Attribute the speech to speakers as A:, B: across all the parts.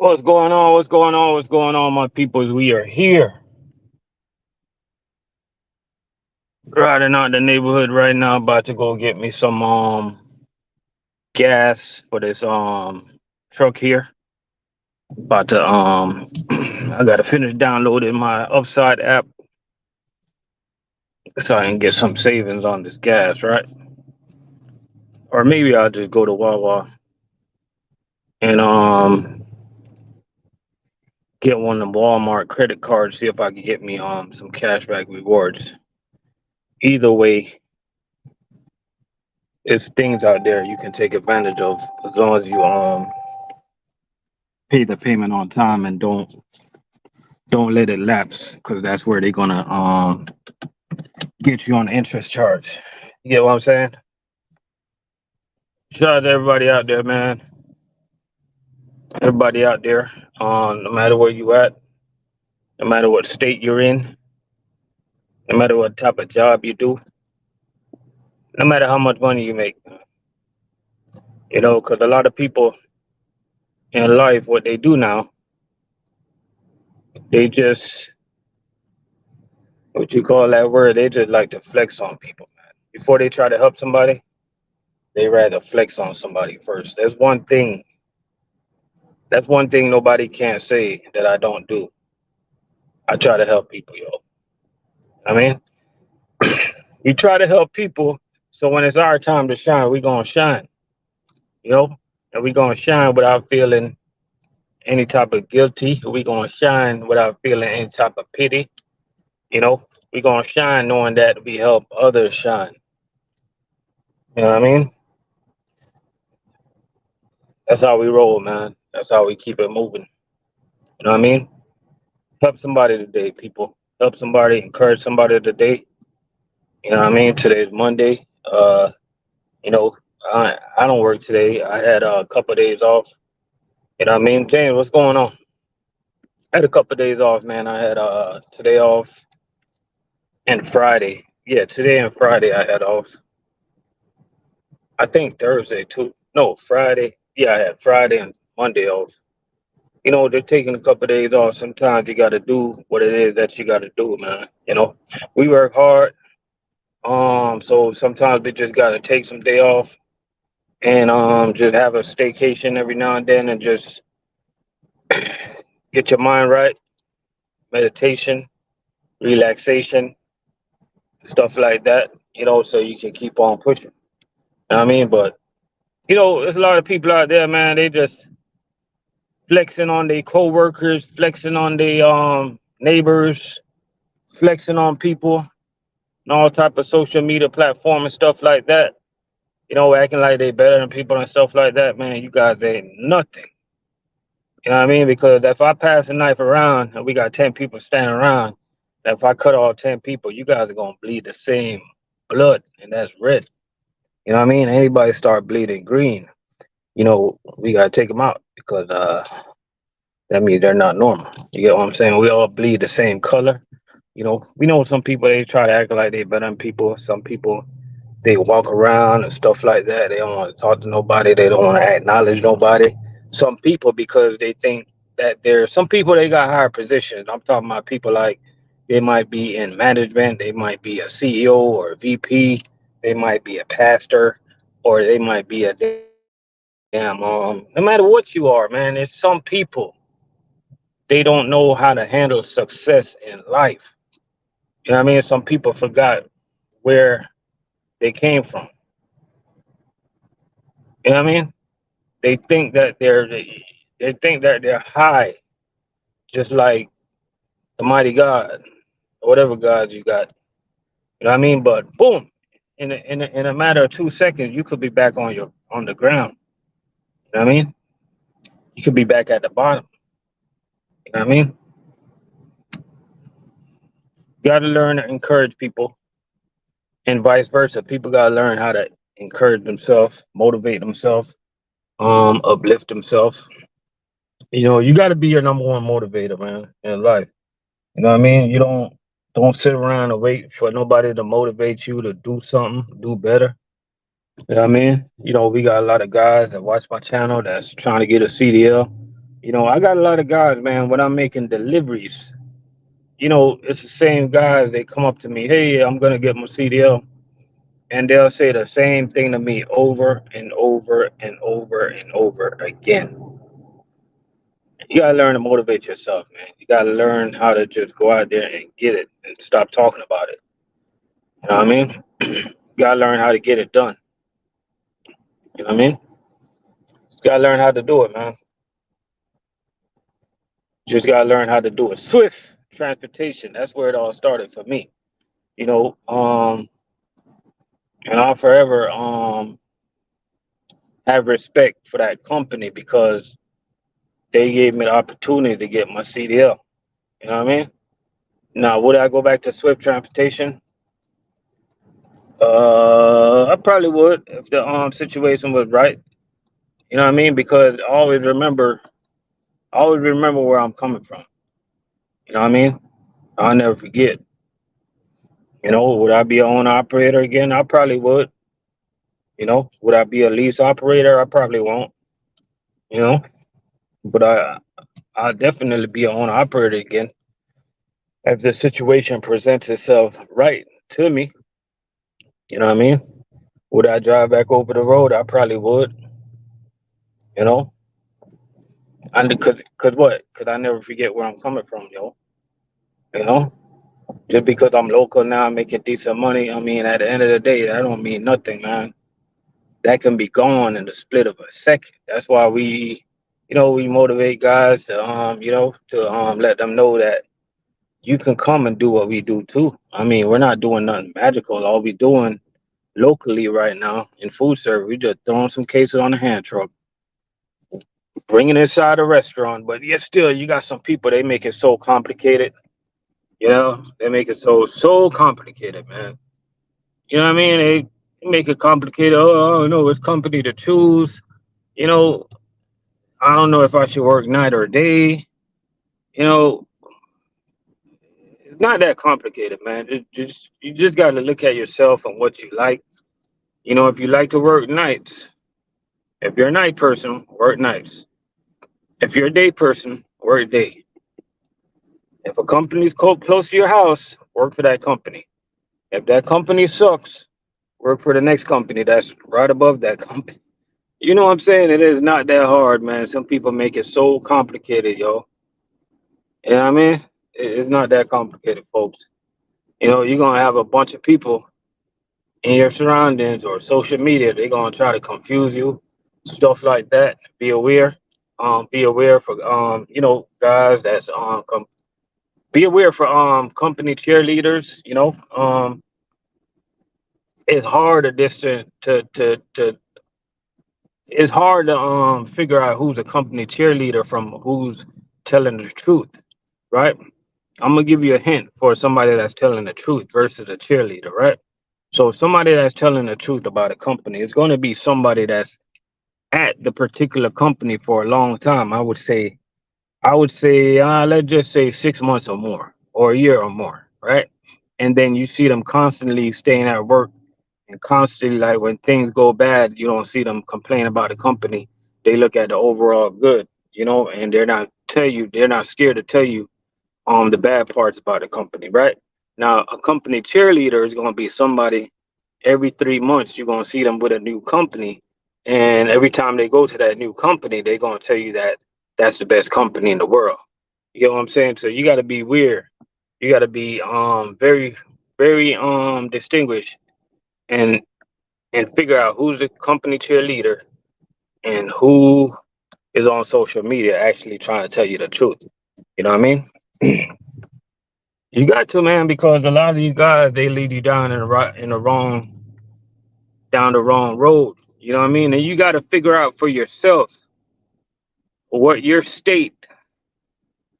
A: What's going on? What's going on? What's going on, my peoples? We are here riding out the neighborhood right now, about to go get me some gas for this truck here. About to I gotta finish downloading my Upside app so I can get some savings on this gas, right? Or maybe I'll just go to Wawa and get one of the Walmart credit cards, see if I can get me some cashback rewards. Either way, it's things out there you can take advantage of as long as you pay the payment on time and don't let it lapse, because that's where they're gonna get you on the interest charge. You get what I'm saying? Shout out to everybody out there, man. Everybody out there, no matter where you at, no matter what state you're in, no matter what type of job you do, no matter how much money you make. Because a lot of people in life, what they do now, they just, what you call that word, they just like to flex on people, man. Before they try to help somebody, they rather flex on somebody first. That's one thing nobody can't say that I don't do. I try to help people, yo. I mean, you try to help people, so when it's our time to shine, we gonna shine, you know, and we gonna shine without feeling any type of guilty. We gonna shine without feeling any type of pity. We gonna shine knowing that we help others shine. You know what I mean? That's how we roll, man. That's how we keep it moving. You know what I mean? Help somebody today, people. Help somebody, encourage somebody today. You know what I mean? Today's Monday. You know, I don't work today. I had a couple of days off. You know what I mean? James, what's going on? I had a couple of days off, man. I had today off and Friday. Yeah, today and Friday I had off. I think Thursday too. No, Friday. Yeah, I had Friday and Monday off. They're taking a couple of days off. Sometimes you got to do what it is that you got to do, man. We work hard. So sometimes we just got to take some day off and just have a staycation every now and then and just get your mind right, meditation, relaxation, stuff like that, so you can keep on pushing. You know what I mean? But, there's a lot of people out there, man, they just flexing on their coworkers, flexing on their neighbors, flexing on people, and all type of social media platform and stuff like that. Acting like they better than people and stuff like that, man. You guys ain't nothing. You know what I mean? Because if I pass a knife around and we got 10 people standing around, if I cut all 10 people, you guys are gonna bleed the same blood, and that's red. You know what I mean? Anybody start bleeding green, we gotta take them out, because that means they're not normal. You get what I'm saying? We all bleed the same color. We know some people, they try to act like they better than people. Some people, they walk around and stuff like that. They don't want to talk to nobody. They don't want to acknowledge nobody. Some people, because they think that some people, they got higher positions. I'm talking about people like they might be in management. They might be a CEO or a VP. They might be a pastor, or they might be a damn no matter what you are, man, there's some people, they don't know how to handle success in life. You know what I mean? Some people forgot where they came from. You know what I mean? They think that they think that they're high, just like the mighty God, or whatever God you got. You know what I mean? But boom, in a matter of 2 seconds, you could be back on the ground. You know what I mean? You could be back at the bottom. You know what I mean? You got to learn to encourage people, and vice versa. People got to learn how to encourage themselves, motivate themselves, uplift themselves. You got to be your number one motivator, man, in life. You know what I mean? You don't sit around and wait for nobody to motivate you to do something, do better. You know what I mean? We got a lot of guys that watch my channel that's trying to get a CDL. You know, I got a lot of guys, man, when I'm making deliveries, you know, it's the same guys. They come up to me, hey, I'm gonna get my CDL, and they'll say the same thing to me over and over and over and over again. You gotta learn to motivate yourself, man. You gotta learn how to just go out there and get it and stop talking about it. You know what I mean? You gotta learn how to get it done. You know what I mean? You gotta learn how to do it, man. Just gotta learn how to do it. Swift transportation. That's where it all started for me. You know, and I'll forever have respect for that company because they gave me the opportunity to get my CDL. You know what I mean? Now, would I go back to Swift transportation? I probably would if the situation was right. You know what I mean? Because always remember where I'm coming from. You know what I mean? I'll never forget. You know, would I be an owner operator again? I probably would. You know, would I be a lease operator? I probably won't. You know, but I'll definitely be an owner operator again if the situation presents itself right to me. You know what I mean? Would I drive back over the road? I probably would. You know, and cause what? Cause I never forget where I'm coming from, yo. You know, just because I'm local now, making decent money. I mean, at the end of the day, that don't mean nothing, man. That can be gone in the split of a second. That's why we motivate guys to let them know that you can come and do what we do too. I mean, we're not doing nothing magical. All we doing locally right now in food service, we just throwing some cases on the hand truck, bringing it inside a restaurant. But yet still, you got some people, they make it so complicated. You know, they make it so complicated, man. You know what I mean? They make it complicated. Oh no, it's company to choose. You know, I don't know if I should work night or day. You know, it's not that complicated, man. You just got to look at yourself and what you like. You know, if you like to work nights, if you're a night person, work nights. If you're a day person, work day. If a company's close to your house, work for that company. If that company sucks, work for the next company that's right above that company. You know what I'm saying? It is not that hard, man. Some people make it so complicated, yo. You know what I mean? It's not that complicated, folks. You know, you're gonna have a bunch of people in your surroundings or social media. They're gonna try to confuse you, stuff like that. Be aware. Be aware for guys that's be aware for company cheerleaders. You know, it's hard to distance to it's hard to figure out who's a company cheerleader from who's telling the truth, right? I'm gonna give you a hint for somebody that's telling the truth versus a cheerleader, right? So somebody that's telling the truth about a company is going to be somebody that's at the particular company for a long time. I would say, let's just say 6 months or more, or a year or more, right? And then you see them constantly staying at work and constantly, like when things go bad, you don't see them complain about the company. They look at the overall good, and they're not scared to tell you the bad parts about the company, right? Now, a company cheerleader is going to be somebody every 3 months you're going to see them with a new company, and every time they go to that new company, they're going to tell you that that's the best company in the world. You get what I'm saying? So you got to be weird. You got to be very very distinguished and figure out who's the company cheerleader and who is on social media actually trying to tell you the truth. You know what I mean? You got to, man, because a lot of these guys, they lead you down down the wrong road. You know what I mean? And you got to figure out for yourself what your state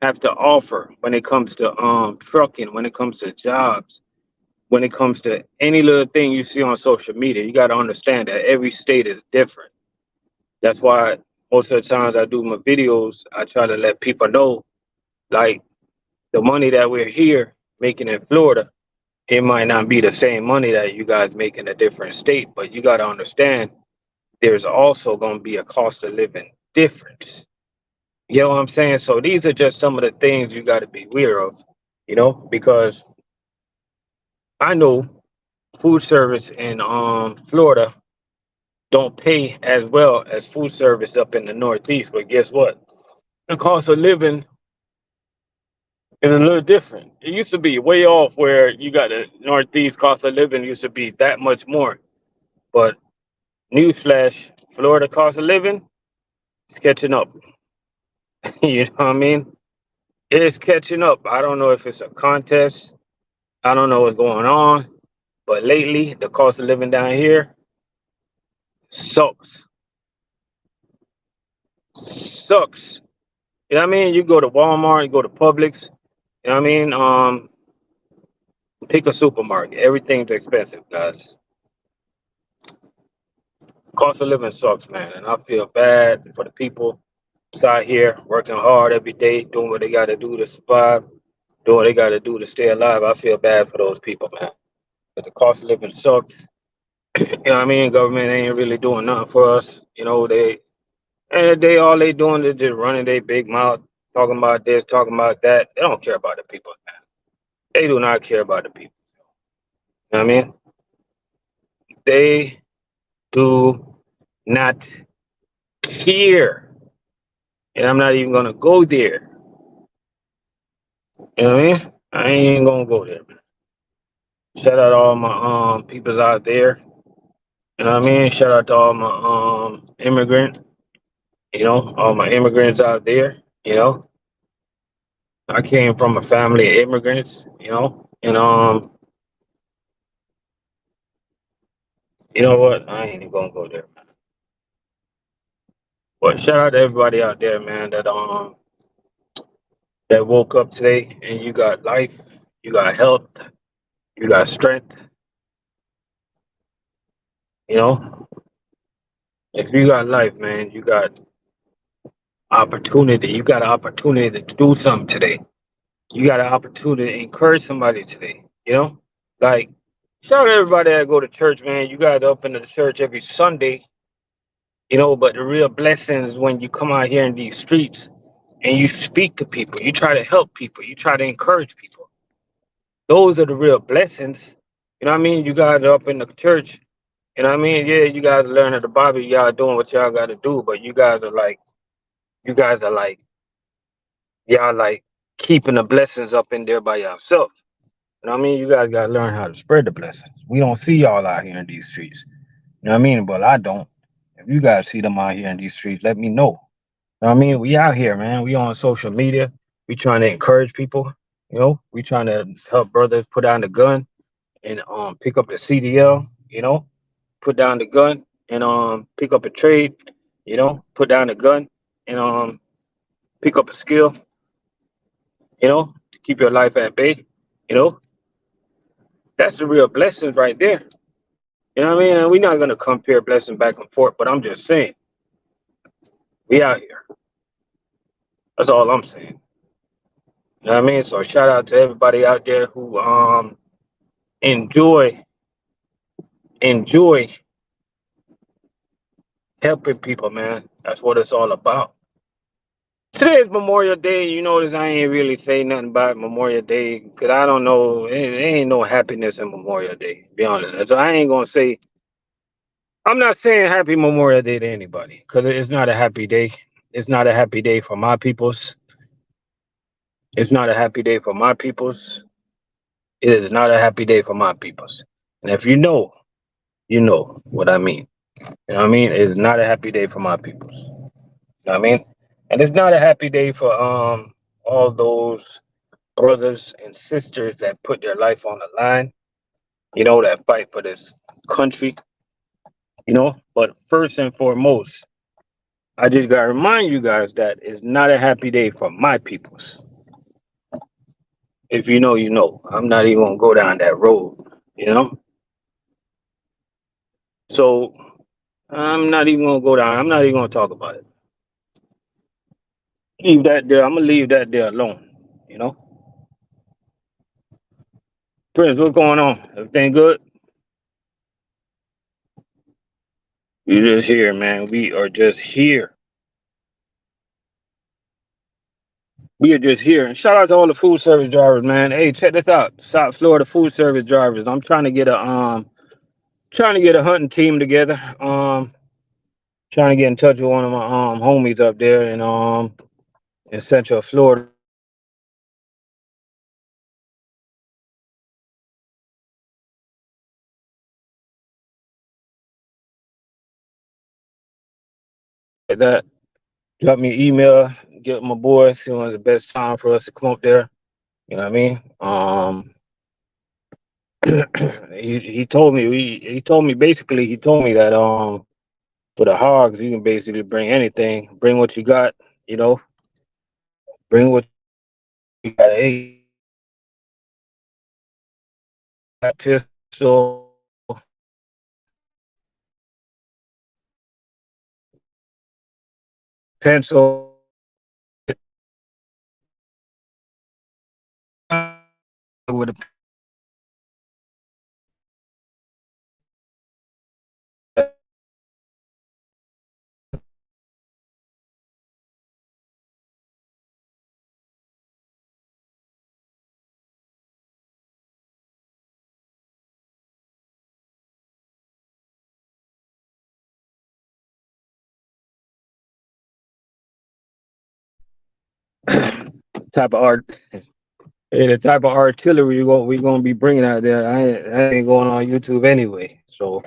A: have to offer when it comes to trucking, when it comes to jobs, when it comes to any little thing you see on social media. You got to understand that every state is different. That's why most of the times I do my videos, I try to let people know, like, the money that we're here making in Florida, it might not be the same money that you guys make in a different state, but you got to understand there's also going to be a cost of living difference. You know what I'm saying? So these are just some of the things you got to be aware of, because I know food service in Florida don't pay as well as food service up in the Northeast. But guess what? The cost of living is a little different. It used to be way off where you got the Northeast cost of living used to be that much more. But newsflash, Florida cost of living is catching up. You know what I mean? It is catching up. I don't know if it's a contest. I don't know what's going on. But lately, the cost of living down here sucks. Sucks. You know what I mean? You go to Walmart, you go to Publix, you know what I mean? Pick a supermarket. Everything's expensive, guys. Cost of living sucks, man. And I feel bad for the people that's out here working hard every day, doing what they got to do to survive, doing what they got to do to stay alive. I feel bad for those people, man. But the cost of living sucks. You know what I mean? Government ain't really doing nothing for us. All they doing is just running their big mouth, talking about this, talking about that. They don't care about the people, man. They do not care about the people. You know what I mean? They do not care. And I'm not even gonna go there. You know what I mean? I ain't even gonna go there, man. Shout out to all my peoples out there. You know what I mean? Shout out to all my immigrant, all my immigrants out there, you know. I came from a family of immigrants, and you know what? I ain't even gonna go there, man. But shout out to everybody out there, man, that woke up today and you got life, you got health, you got strength, you know. If you got life, man, you got opportunity. You got an opportunity to do something today. You got an opportunity to encourage somebody today, you know? Like, shout out to everybody that go to church, man. You got up into the church every Sunday, but the real blessing is when you come out here in these streets and you speak to people. You try to help people. You try to encourage people. Those are the real blessings. You know what I mean? You guys are up in the church. You know what I mean? Yeah, you guys are learning the Bible. Y'all doing what y'all got to do. But you guys are like, y'all like keeping the blessings up in there by yourself. You know what I mean? You guys got to learn how to spread the blessings. We don't see y'all out here in these streets. You know what I mean? But I don't. If you guys see them out here in these streets, let me know. You know what I mean? We out here, man. We on social media. We trying to encourage people. We trying to help brothers put down the gun and pick up the CDL. Put down the gun and pick up a trade. Put down the gun and pick up a skill. To keep your life at bay. You know, that's the real blessings right there. You know what I mean? And we're not gonna compare blessing back and forth, but I'm just saying, we out here. That's all I'm saying. You know what I mean? So shout out to everybody out there who enjoy enjoy helping people, man. That's what it's all about. Today is Memorial Day. You notice I ain't really say nothing about Memorial Day because I don't know. It ain't no happiness in Memorial Day, to be honest. So I ain't gonna say. I'm not saying Happy Memorial Day to anybody because it's not a happy day. It's not a happy day for my peoples. It's not a happy day for my peoples. It is not a happy day for my peoples. And if you know what I mean. You know what I mean? It's not a happy day for my peoples. You know what I mean? And it's not a happy day for all those brothers and sisters that put their life on the line, that fight for this country, But first and foremost, I just gotta remind you guys that it's not a happy day for my peoples. If you know, you know. I'm not even gonna go down that road, you know. So I'm not even gonna go down. I'm not even gonna talk about it. Leave that there. I'm gonna leave that there alone. You know. Prince, what's going on? Everything good? You just here, man. We are just here. We are just here. And shout out to all the food service drivers, man. Hey, check this out. South Florida food service drivers. I'm trying to get a hunting team together. Trying to get in touch with one of my homies up there in Central Florida. Like that. Drop me an email, get my boy, see when's the best time for us to come up there. You know what I mean? He told me that for the hogs you can basically bring anything, bring what you got, you know, bring what you got, a pistol, pencil, with a type of art. Hey, the type of artillery we gonna be bringing out there, I ain't going on YouTube anyway. So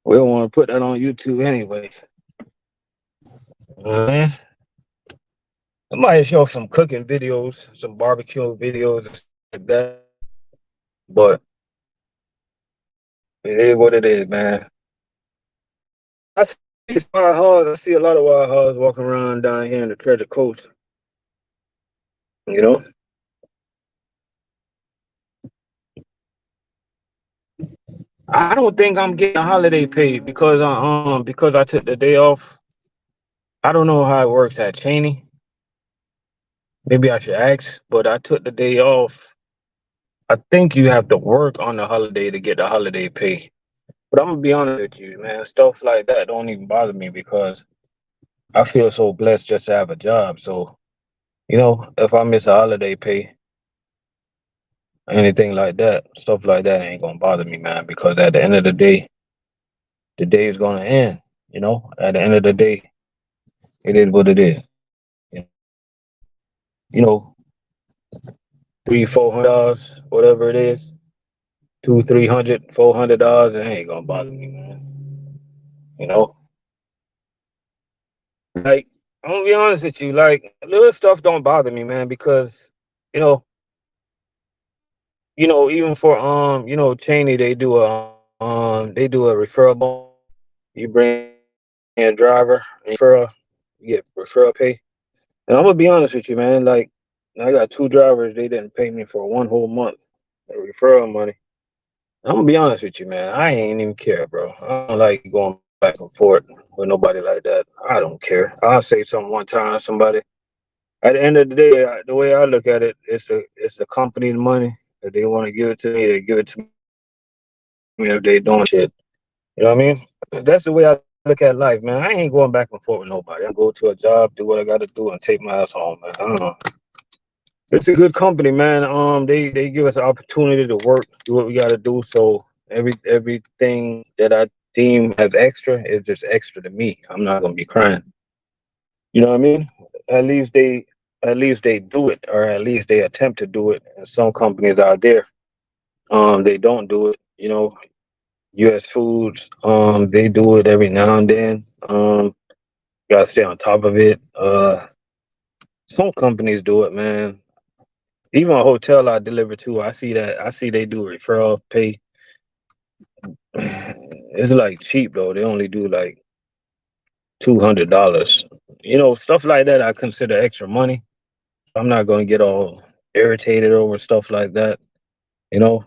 A: we don't want to put that on YouTube anyway. Uh, I might show some cooking videos, some barbecue videos, and stuff like that. But it is what it is, man. I see these wild hogs. I see a lot of wild hogs walking around down here in the Treasure Coast. You know, I don't think I'm getting a holiday pay because I took the day off. I don't know how it works at Cheney. Maybe I should ask, but I took the day off. I think you have to work on the holiday to get the holiday pay. But I'm gonna be honest with you, man. Stuff like that don't even bother me because I feel so blessed just to have a job. So, if I miss a holiday pay, anything like that, stuff like that ain't gonna bother me, man. Because at the end of the day is gonna end. At the end of the day, it is what it is. You know, $300, $400, whatever it is, two, $300, $400, it ain't gonna bother me, man. You know, like I'm gonna be honest with you, like little stuff don't bother me, man, because you know, even for Cheney, they do a referral bonus. You bring a driver, and you get referral pay. And I'm gonna be honest with you, man. Like I got two drivers, they didn't pay me for one whole month of referral money. I'm gonna be honest with you, man. I ain't even care, bro. I don't like going back and forth with nobody like that. I don't care. I'll say something one time to somebody. At the end of the day, the way I look at it, it's the company's money. If they want to give it to me, they give it to me. If they don't, shit. You know what I mean? That's the way I look at life, man. I ain't going back and forth with nobody. I go to a job, do what I got to do, and take my ass home, man. I don't know. It's a good company, man. They give us an opportunity to work, do what we got to do. So everything that I deem as extra is just extra to me. I'm not gonna be crying. You know what I mean? At least they, at least they do it, or at least they attempt to do it. And some companies out there, they don't do it. U.S. Foods, they do it every now and then. Gotta stay on top of it. Some companies do it, man. Even a hotel I deliver to, I see that. I see they do referral pay. It's like cheap though. They only do like $200. Stuff like that. I consider extra money. I'm not gonna get all irritated over stuff like that. You know,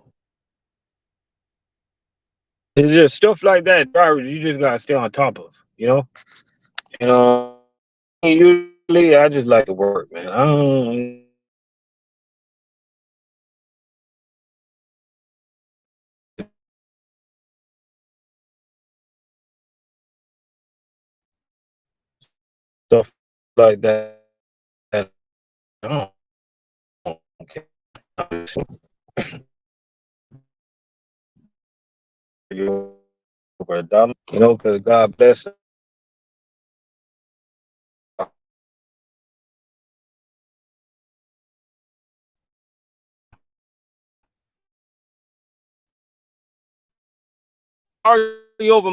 A: it's just stuff like that. Drivers, you just gotta stay on top of. You know. Usually, I just like to work, man. I don't. Stuff like that. I don't care. You over $1, because God bless argue over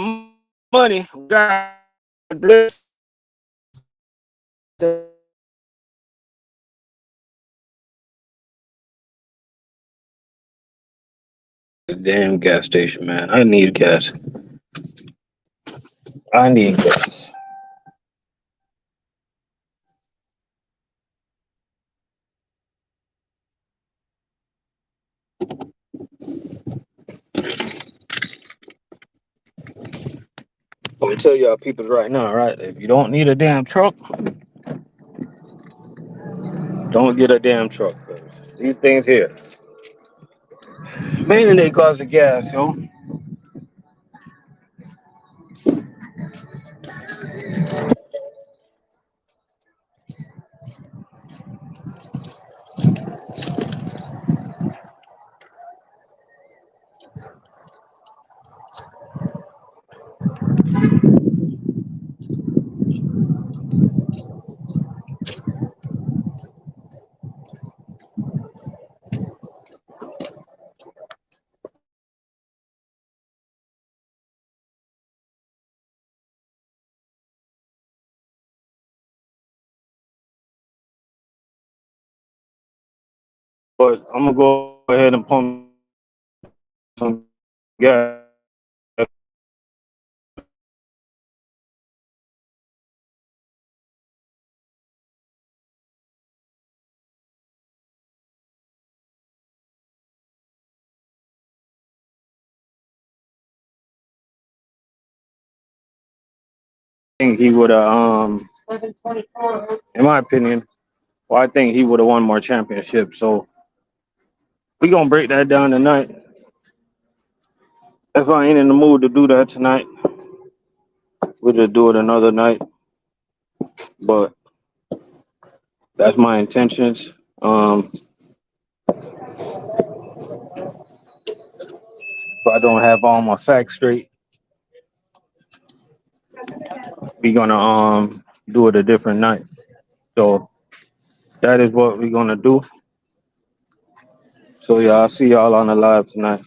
A: money. God bless the damn gas station, man. I need gas. I need gas. I'm gonna tell y'all people right now, right? If you don't need a damn truck, don't get a damn truck. 'Cause these things here, mainly they cost of gas, But I'm gonna go ahead and pump some gas. I think he would have, in my opinion, well, I think he would have won more championships. So we gonna break that down tonight. If I ain't in the mood to do that tonight, we'll just do it another night. But that's my intentions. If I don't have all my facts straight, we gonna do it a different night. So that is what we're gonna do. So yeah, I'll see y'all on the live tonight.